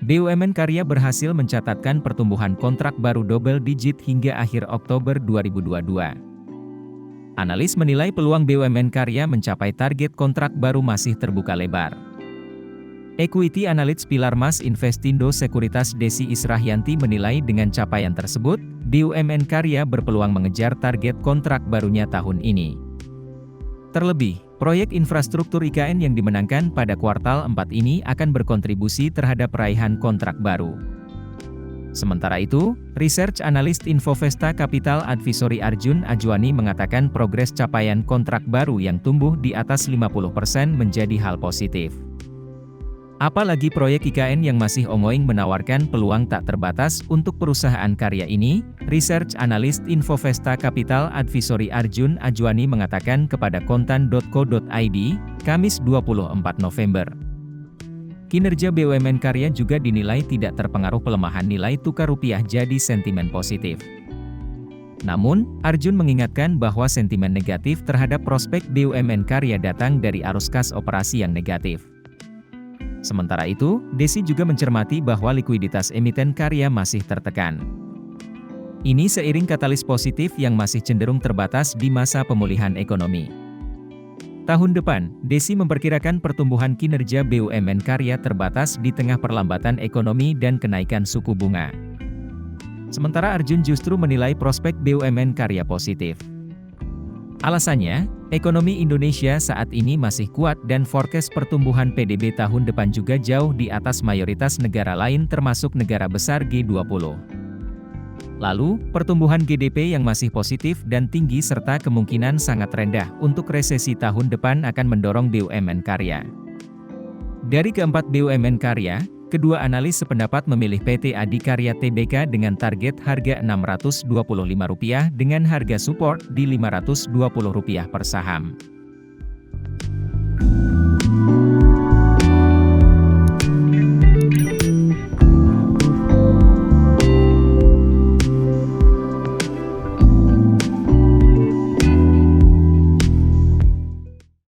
BUMN Karya berhasil mencatatkan pertumbuhan kontrak baru double digit hingga akhir Oktober 2022. Analis menilai peluang BUMN Karya mencapai target kontrak baru masih terbuka lebar. Equity Analyst Pilar Mas Investindo Sekuritas Desi Israhyanti menilai dengan capaian tersebut, BUMN Karya berpeluang mengejar target kontrak barunya tahun ini. Terlebih, proyek infrastruktur IKN yang dimenangkan pada kuartal 4 ini akan berkontribusi terhadap raihan kontrak baru. Sementara itu, Research Analyst Infovesta Capital Advisory Arjun Ajwani mengatakan progres capaian kontrak baru yang tumbuh di atas 50% menjadi hal positif. Apalagi proyek IKN yang masih ongoing menawarkan peluang tak terbatas untuk perusahaan karya ini, Research Analyst Infovesta Capital Advisory Arjun Ajwani mengatakan kepada kontan.co.id, Kamis 24 November. Kinerja BUMN Karya juga dinilai tidak terpengaruh pelemahan nilai tukar rupiah jadi sentimen positif. Namun, Arjun mengingatkan bahwa sentimen negatif terhadap prospek BUMN Karya datang dari arus kas operasi yang negatif. Sementara itu, Desi juga mencermati bahwa likuiditas emiten karya masih tertekan. Ini seiring katalis positif yang masih cenderung terbatas di masa pemulihan ekonomi. Tahun depan, Desi memperkirakan pertumbuhan kinerja BUMN Karya terbatas di tengah perlambatan ekonomi dan kenaikan suku bunga. Sementara Arjun justru menilai prospek BUMN Karya positif. Alasannya, ekonomi Indonesia saat ini masih kuat dan forecast pertumbuhan PDB tahun depan juga jauh di atas mayoritas negara lain termasuk negara besar G20. Lalu, pertumbuhan GDP yang masih positif dan tinggi serta kemungkinan sangat rendah untuk resesi tahun depan akan mendorong BUMN Karya. Dari keempat BUMN Karya, kedua analis sependapat memilih PT Adikarya Tbk dengan target harga Rp625 dengan harga support di Rp520 per saham.